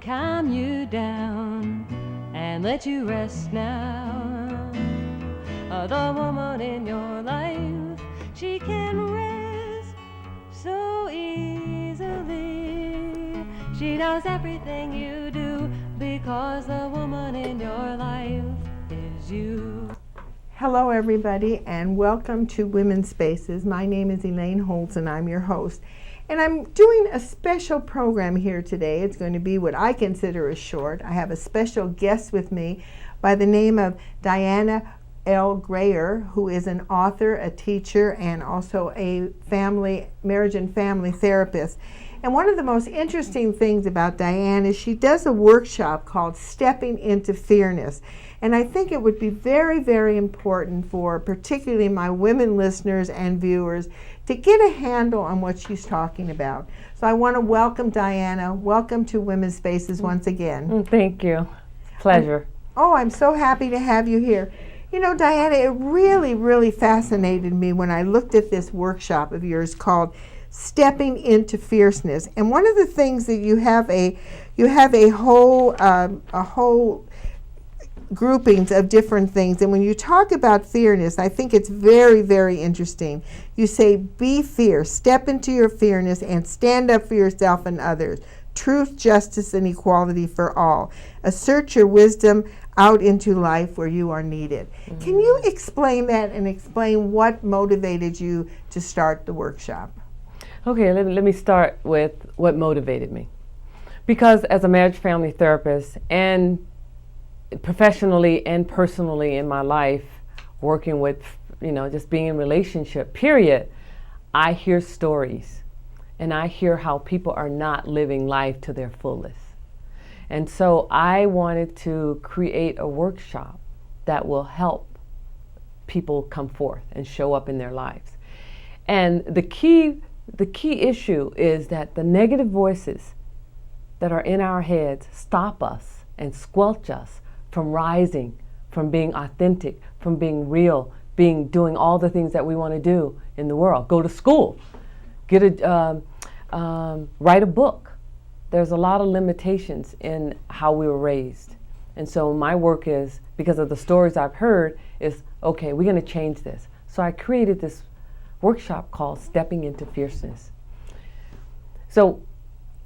calm you down and let you rest now. The woman in your life, she can rest so easily. She knows everything you do because the woman in your life is you. Hello everybody and welcome to Women's Spaces. My name is Elaine Holtz and I'm your host. And I'm doing a special program here today. It's going to be what I consider a short. I have a special guest with me by the name of Dianna L.Grayer, who is an author, a teacher, and also a marriage and family therapist. And one of the most interesting things about Dianna is she does a workshop called Stepping into Fierceness. And I think it would be very, very important for particularly my women listeners and viewers to get a handle on what she's talking about. So I want to welcome Dianna. Welcome to Women's Spaces once again. Thank you. Pleasure. I'm so happy to have you here. You know, Dianna, it really, really fascinated me when I looked at this workshop of yours called Stepping into Fierceness. And one of the things that you have a whole groupings of different things. And when you talk about fierceness, I think it's very, very interesting. You say, be fierce, step into your fierceness and stand up for yourself and others. Truth, justice, and equality for all. Assert your wisdom out into life where you are needed. Mm-hmm. Can you explain that and explain what motivated you to start the workshop? Okay, let me start with what motivated me. Because as a marriage family therapist and professionally and personally in my life, working with, just being in relationship, period, I hear stories and I hear how people are not living life to their fullest. And so I wanted to create a workshop that will help people come forth and show up in their lives. And the key issue is that the negative voices that are in our heads stop us and squelch us from rising, from being authentic, from being real, doing all the things that we want to do in the world. Go to school, write a book. There's a lot of limitations in how we were raised. And so my work is, because of the stories I've heard, is, okay, we're going to change this. So I created this workshop called Stepping into Fierceness. So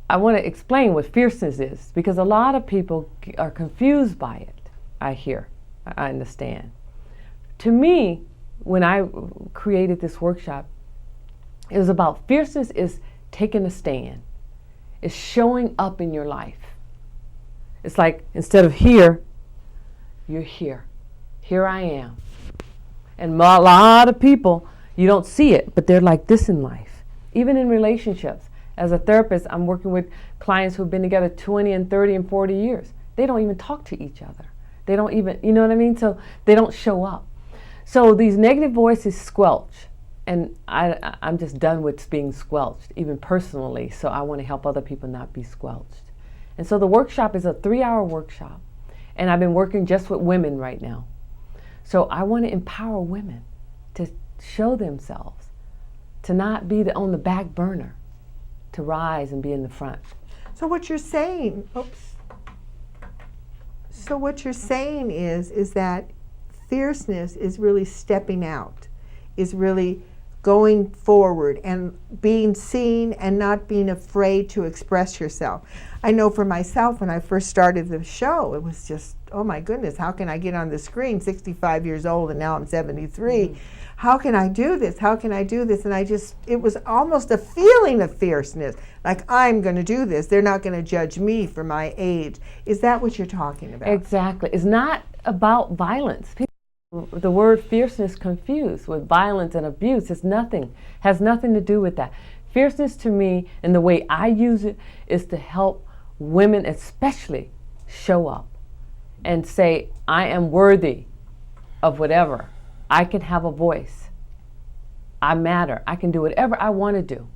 I want to explain what fierceness is, because a lot of people are confused by it. I understand. To me, when I created this workshop, it was about fierceness is taking a stand. It's showing up in your life. It's like, instead of here, you're here. Here I am. And a lot of people, you don't see it, but they're like this in life. Even in relationships. As a therapist, I'm working with clients who've been together 20 and 30 and 40 years. They don't even talk to each other. They don't even, you know what I mean? So they don't show up. So these negative voices squelch. And I'm just done with being squelched, even personally. So I want to help other people not be squelched. And so the workshop is a 3-hour workshop. And I've been working just with women right now. So I want to empower women to show themselves, to not be on the back burner, to rise and be in the front. So what you're saying, is that fierceness is really stepping out, is really going forward and being seen and not being afraid to express yourself. I know for myself, when I first started the show, it was just, oh my goodness, how can I get on the screen, 65 years old and now I'm 73. Mm-hmm. How can I do this? How can I do this? And it was almost a feeling of fierceness, like I'm going to do this. They're not going to judge me for my age. Is that what you're talking about? Exactly. It's not about violence. The word fierceness confused with violence and abuse. Has nothing to do with that. Fierceness to me, and the way I use it, is to help women especially show up and say, I am worthy of whatever. I can have a voice. I matter. I can do whatever I want to do.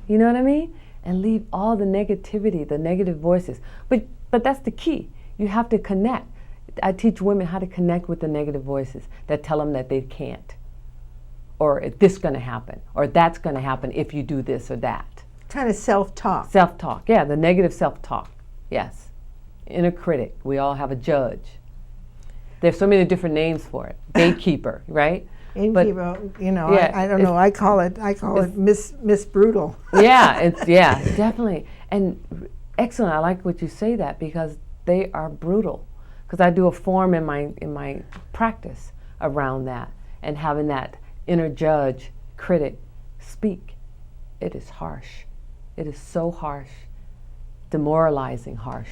You know what I mean? And leave all the negativity, the negative voices. But that's the key. You have to connect. I teach women how to connect with the negative voices that tell them that they can't. Or this is going to happen. Or that's going to happen if you do this or that. Kind of self-talk. Self-talk, yeah, the negative self-talk, yes. inner critic. We all have a judge. There's so many different names for it. Gatekeeper, right? Gatekeeper, I don't know. I call it Miss Brutal. Yeah, definitely. And excellent. I like what you say that, because they are brutal. Because I do a form in my practice around that, and having that inner judge, critic speak. It is harsh. It is so harsh, demoralizing harsh.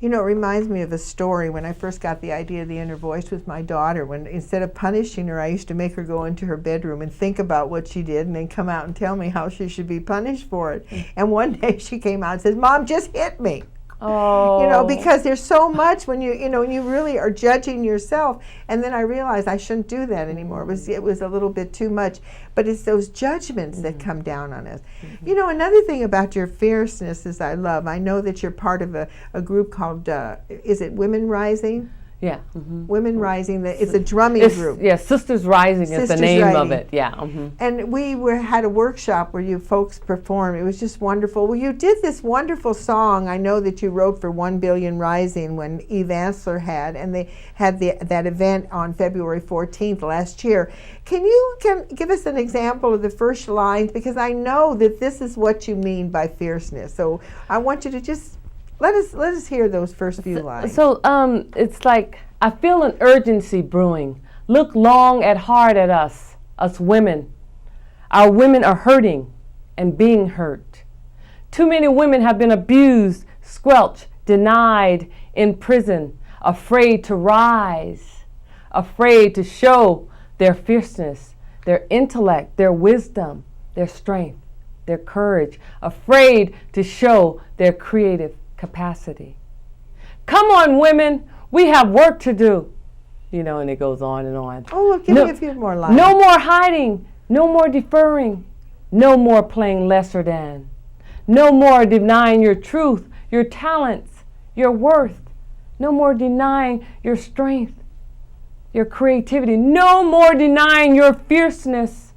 It reminds me of a story when I first got the idea of the inner voice with my daughter. When instead of punishing her, I used to make her go into her bedroom and think about what she did, and then come out and tell me how she should be punished for it. And one day she came out and says, "Mom, just hit me." Oh. Because there's so much when when you really are judging yourself. And then I realized I shouldn't do that anymore. It was a little bit too much. But it's those judgments that come down on us. Another thing about your fierceness is I know that you're part of a group called, is it Women Rising? Yeah. Women Rising. It's a drumming group. Yeah, Sisters Rising is the name of it. Yeah. And we had a workshop where you folks performed. It was just wonderful. Well, you did this wonderful song. I know that you wrote for 1 Billion Rising when Eve Ansler had, and they had that event on February 14th last year. Can you give us an example of the first lines? Because I know that this is what you mean by fierceness. So I want you to just let us hear those first few lines. So it's like, I feel an urgency brewing. Look long and hard at us women. Our women are hurting and being hurt. Too many women have been abused, squelched, denied, in prison, afraid to rise, afraid to show their fierceness, their intellect, their wisdom, their strength, their courage, afraid to show their creative capacity. Come on, women, we have work to do. And it goes on and on. Oh, well, give me a few more lines. No more hiding, no more deferring, no more playing lesser than, no more denying your truth, your talents, your worth, no more denying your strength, your creativity, no more denying your fierceness.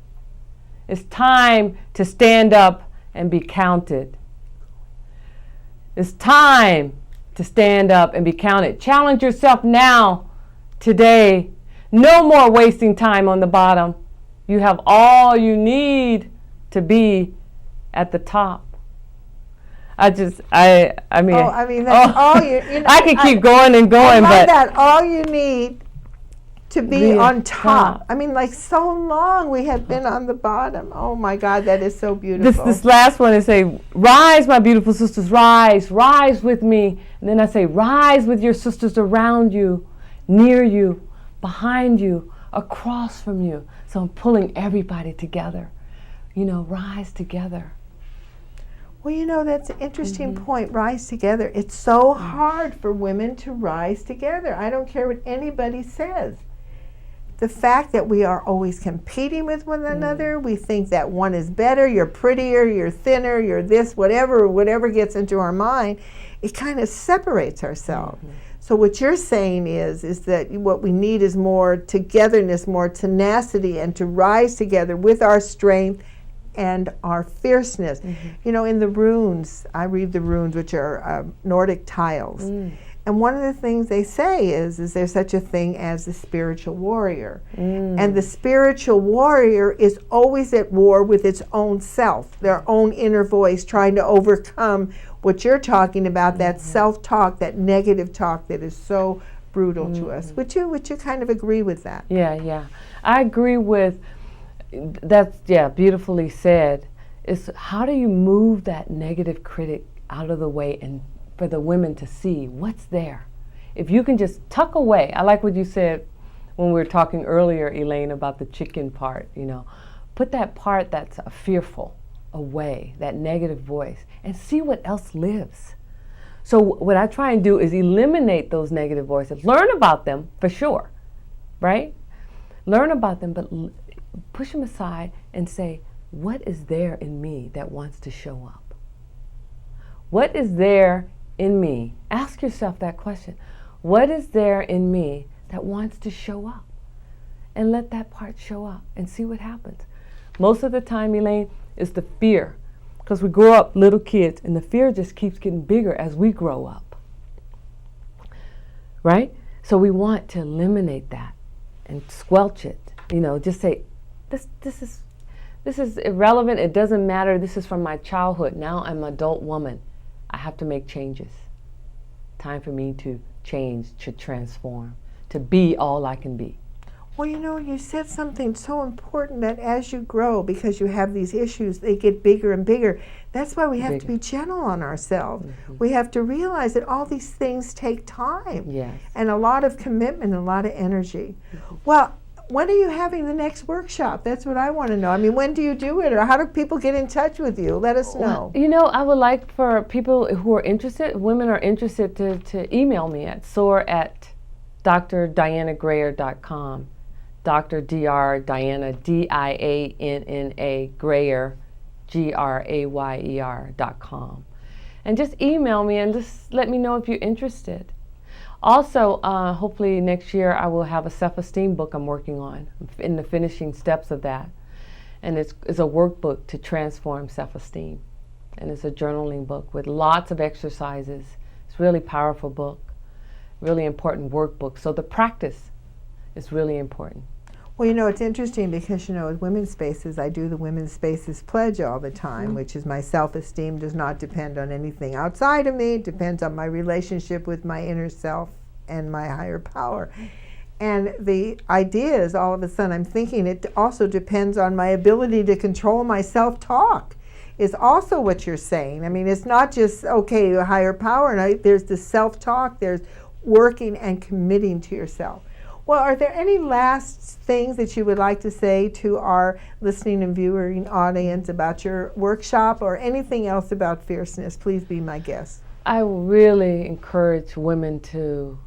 It's time to stand up and be counted. It's time to stand up and be counted. Challenge yourself now, today. No more wasting time on the bottom. You have all you need to be at the top. I mean. Oh, I mean, that's all you I could keep going and going, but that all you need to be on top. I mean, like, so long we have been on the bottom. Oh my God, that is so beautiful. This last one is say, rise, my beautiful sisters, rise with me. And then I say, rise with your sisters around you, near you, behind you, across from you. So I'm pulling everybody together. Rise together. Well, that's an interesting point. Rise together. It's so hard for women to rise together. I don't care what anybody says. The fact that we are always competing with one another, we think that one is better, you're prettier, you're thinner, you're this, whatever gets into our mind, it kind of separates ourselves. So what you're saying is that what we need is more togetherness, more tenacity, and to rise together with our strength and our fierceness. In the runes, I read the runes, which are Nordic tiles. And one of the things they say is there's such a thing as the spiritual warrior. And the spiritual warrior is always at war with its own self, their own inner voice, trying to overcome what you're talking about, that self-talk, that negative talk that is so brutal to us. Would you kind of agree with that? Yeah. I agree with, that's, beautifully said. It's how do you move that negative critic out of the way and for the women to see what's there. If you can just tuck away, I like what you said when we were talking earlier, Elaine, about the chicken part, put that part that's fearful away, that negative voice, and see what else lives. So what I try and do is eliminate those negative voices. Learn about them, for sure, right? Learn about them, but push them aside and say, what is there in me that wants to show up? What is there in me? Ask yourself that question. What is there in me that wants to show up? And let that part show up and see what happens. Most of the time, Elaine, is the fear. Because we grow up little kids and the fear just keeps getting bigger as we grow up. right? So we want to eliminate that and squelch it. Just say, this is irrelevant. It doesn't matter. This is from my childhood. Now I'm an adult woman. I have to make changes. Time for me to change, to transform, to be all I can be. Well, you said something so important, that as you grow, because you have these issues, they get bigger and bigger. That's why we have to be gentle on ourselves. Mm-hmm. We have to realize that all these things take time. Yes. And a lot of commitment, a lot of energy. Mm-hmm. Well, when are you having the next workshop? That's what I want to know. I mean, when do you do it, or how do people get in touch with you? Let us know. Well, I would like for people who are interested, women are interested, to email me at soar@drdiannagrayer.com. Dr. Dr. Dianna, Dianna, Grayer, Grayer.com. And just email me and just let me know if you're interested. Also, hopefully next year I will have a self-esteem book I'm working on, in the finishing steps of that. And it's a workbook to transform self-esteem. And it's a journaling book with lots of exercises. It's a really powerful book, really important workbook. So the practice is really important. Well, it's interesting because, with Women's Spaces, I do the Women's Spaces Pledge all the time, which is my self-esteem does not depend on anything outside of me. It depends on my relationship with my inner self and my higher power. And the idea is, all of a sudden I'm thinking, it also depends on my ability to control my self-talk, is also what you're saying. I mean, it's not just, okay, a higher power, and there's the self-talk, there's working and committing to yourself. Well, are there any last things that you would like to say to our listening and viewing audience about your workshop, or anything else about fierceness? Please be my guest. I really encourage women to,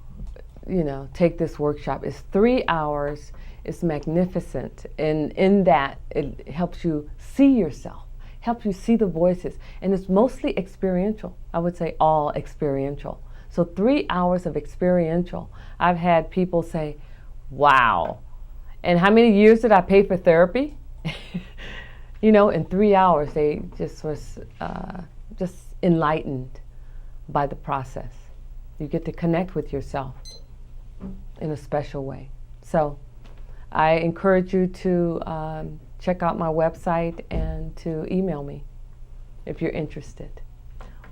take this workshop. It's 3 hours. It's magnificent. And in that, it helps you see yourself, helps you see the voices. And it's mostly experiential. I would say all experiential. So 3 hours of experiential. I've had people say, wow. And how many years did I pay for therapy? In 3 hours, they just was just enlightened by the process. You get to connect with yourself in a special way. So I encourage you to check out my website and to email me if you're interested.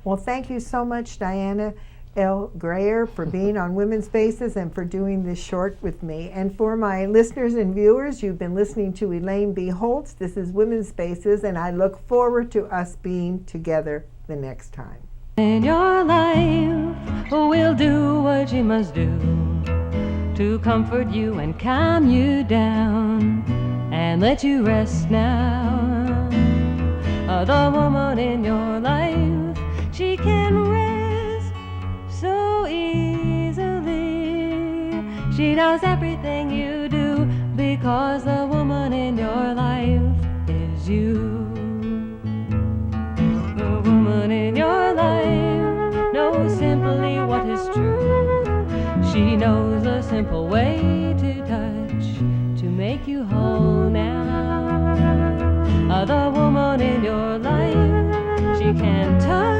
Well, thank you so much, Dianna L.Grayer, for being on Women's Spaces and for doing this short with me. And for my listeners and viewers, you've been listening to Elaine B. Holtz. This is Women's Spaces, and I look forward to us being together the next time. In your life, we'll do what you must do to comfort you and calm you down and let you rest now. The woman in your life, she can rest so easily. She knows everything you do because the woman in your life is you. The woman in your life knows simply what is true. She knows a simple way to touch to make you whole now. The woman in your life, she can touch